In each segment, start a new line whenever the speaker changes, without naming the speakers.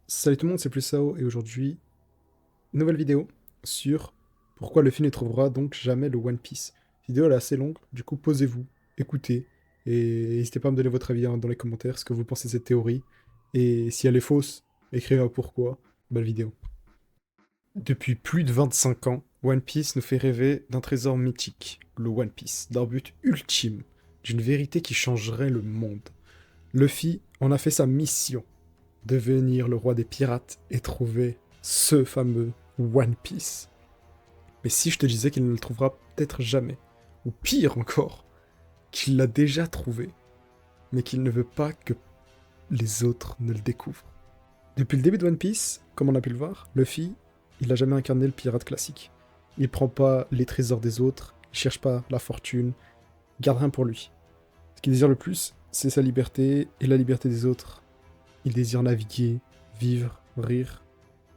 Salut tout le monde, c'est plus Sao et aujourd'hui, nouvelle vidéo sur pourquoi Luffy ne trouvera donc jamais le One Piece. Cette vidéo elle est assez longue, du coup posez-vous, écoutez et n'hésitez pas à me donner votre avis dans les commentaires, ce que vous pensez de cette théorie et si elle est fausse, écrivez un pourquoi. Belle vidéo. Depuis plus de 25 ans, One Piece nous fait rêver d'un trésor mythique, le One Piece, d'un but ultime, d'une vérité qui changerait le monde. Luffy en a fait sa mission devenir le roi des pirates et trouver ce fameux One Piece. Mais si je te disais qu'il ne le trouvera peut-être jamais, ou pire encore, qu'il l'a déjà trouvé, mais qu'il ne veut pas que les autres ne le découvrent. Depuis le début de One Piece, comme on a pu le voir, Luffy, il n'a jamais incarné le pirate classique. Il prend pas les trésors des autres, il cherche pas la fortune, il garde rien pour lui. Ce qu'il désire le plus, c'est sa liberté et la liberté des autres. Il désire naviguer, vivre, rire,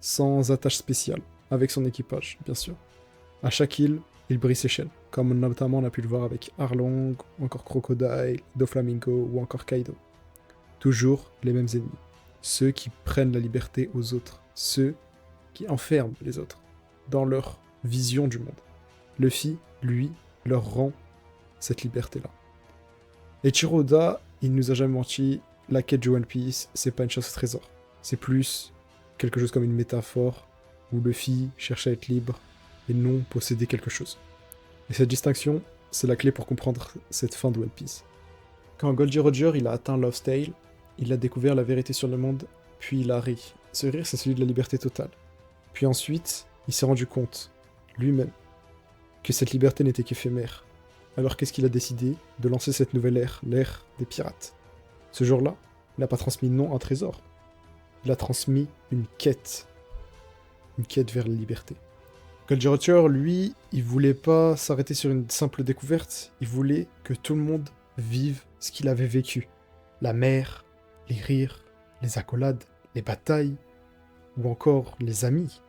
sans attache spéciale, avec son équipage, bien sûr. À chaque île, il brise ses chaînes, comme notamment on a pu le voir avec Arlong, ou encore Crocodile, Doflamingo ou encore Kaido. Toujours les mêmes ennemis. Ceux qui prennent la liberté aux autres. Ceux qui enferment les autres dans leur vision du monde. Luffy, lui, leur rend cette liberté-là. Et Oda, il nous a jamais menti, la quête du One Piece, c'est pas une chasse au trésor. C'est plus quelque chose comme une métaphore où Luffy cherche à être libre et non posséder quelque chose. Et cette distinction, c'est la clé pour comprendre cette fin de One Piece. Quand Goldie Roger il a atteint Lost Tale, il a découvert la vérité sur le monde, puis il a ri. Ce rire, c'est celui de la liberté totale. Puis ensuite, il s'est rendu compte, lui-même, que cette liberté n'était qu'éphémère. Alors qu'est-ce qu'il a décidé? De lancer cette nouvelle ère, l'ère des pirates. Ce jour-là, il n'a pas transmis non un trésor, il a transmis une quête vers la liberté. Goldie Roger, lui, il voulait pas s'arrêter sur une simple découverte, il voulait que tout le monde vive ce qu'il avait vécu. La mer, les rires, les accolades, les batailles, ou encore les amis.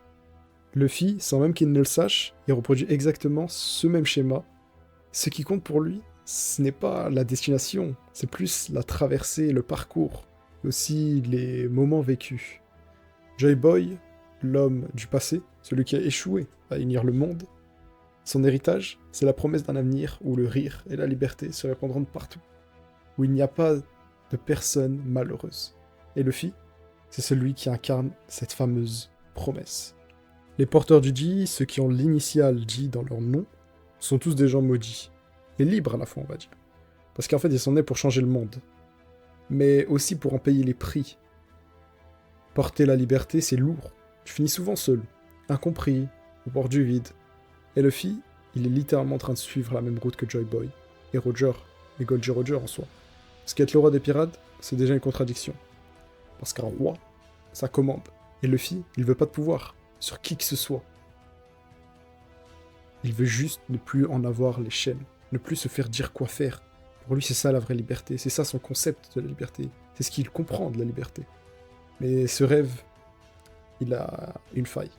Luffy, sans même qu'il ne le sache, il reproduit exactement ce même schéma. Ce qui compte pour lui, ce n'est pas la destination, c'est plus la traversée, le parcours, et aussi les moments vécus. Joy Boy, l'homme du passé, celui qui a échoué à unir le monde, son héritage, c'est la promesse d'un avenir où le rire et la liberté se répandront de partout, où il n'y a pas de personne malheureuse. Et Luffy, c'est celui qui incarne cette fameuse promesse. Les porteurs du Ji, ceux qui ont l'initiale Ji dans leur nom, sont tous des gens maudits. Et libres à la fois, on va dire. Parce qu'en fait, ils sont nés pour changer le monde. Mais aussi pour en payer les prix. Porter la liberté, c'est lourd. Tu finis souvent seul, incompris, au bord du vide. Et Luffy, il est littéralement en train de suivre la même route que Joy Boy, et Roger, et Goldie Roger en soi. Parce qu'être le roi des pirates, c'est déjà une contradiction. Parce qu'un roi, ça commande. Et Luffy, il veut pas de pouvoir sur qui que ce soit. Il veut juste ne plus en avoir les chaînes, ne plus se faire dire quoi faire. Pour lui, c'est ça la vraie liberté, c'est ça son concept de la liberté, c'est ce qu'il comprend de la liberté. Mais ce rêve, il a une faille.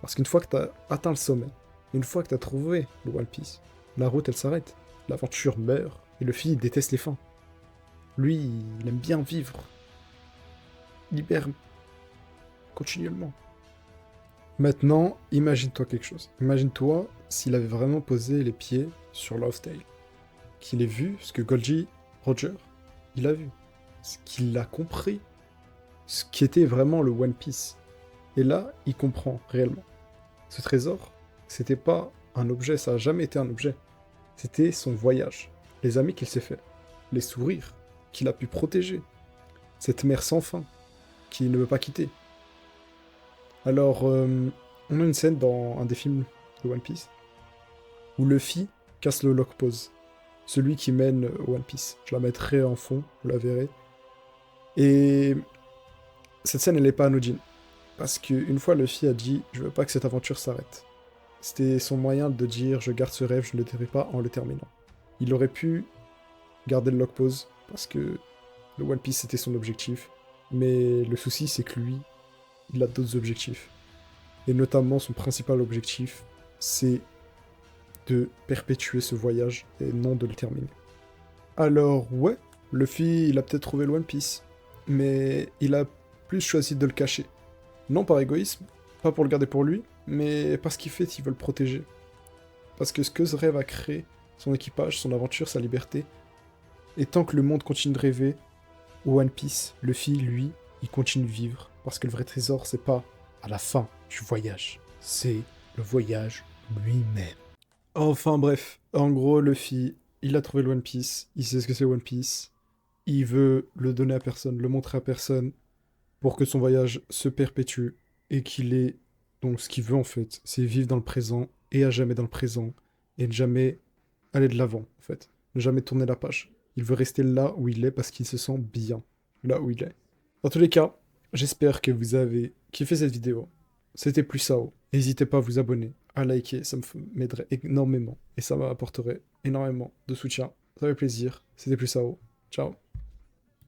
Parce qu'une fois que tu as atteint le sommet, une fois que tu as trouvé le One Piece, la route elle s'arrête, l'aventure meurt, et Luffy il déteste les fins. Lui, il aime bien vivre, libère continuellement. Maintenant, imagine-toi quelque chose. Imagine-toi s'il avait vraiment posé les pieds sur Lost Tale. Qu'il ait vu ce que Goldie Roger, il a vu. Ce qu'il a compris. Ce qui était vraiment le One Piece. Et là, il comprend réellement. Ce trésor, c'était pas un objet, ça a jamais été un objet. C'était son voyage. Les amis qu'il s'est fait. Les sourires qu'il a pu protéger. Cette mer sans fin qu'il ne veut pas quitter. Alors, on a une scène dans un des films de One Piece où Luffy casse le lock pose, celui qui mène au One Piece. Je la mettrai en fond, vous la verrez. Et cette scène, elle n'est pas anodine. Parce qu'une fois, Luffy a dit « Je veux pas que cette aventure s'arrête ». C'était son moyen de dire « Je garde ce rêve, je ne le dirai pas en le terminant ». Il aurait pu garder le lock pose, parce que le One Piece, c'était son objectif. Mais le souci, c'est que lui, il a d'autres objectifs. Et notamment, son principal objectif, c'est de perpétuer ce voyage et non de le terminer. Alors, ouais, Luffy, il a peut-être trouvé le One Piece, mais il a plus choisi de le cacher. Non par égoïsme, pas pour le garder pour lui, mais parce qu'il fait, il veut le protéger. Parce que ce que ce rêve a créé, son équipage, son aventure, sa liberté, et tant que le monde continue de rêver, One Piece, Luffy, lui, il continue de vivre. Parce que le vrai trésor, c'est pas à la fin du voyage, c'est le voyage lui-même. Enfin bref, en gros, Luffy, il a trouvé le One Piece, il sait ce que c'est One Piece, il veut le donner à personne, le montrer à personne, pour que son voyage se perpétue, et qu'il ait... Donc ce qu'il veut en fait, c'est vivre dans le présent, et à jamais dans le présent, et ne jamais aller de l'avant, en fait. Ne jamais tourner la page. Il veut rester là où il est parce qu'il se sent bien, là où il est. Dans tous les cas, j'espère que vous avez kiffé cette vidéo. C'était plus Sao. N'hésitez pas à vous abonner, à liker, ça m'aiderait énormément, et ça m'apporterait énormément de soutien. Ça fait plaisir. C'était plus Sao. Ciao.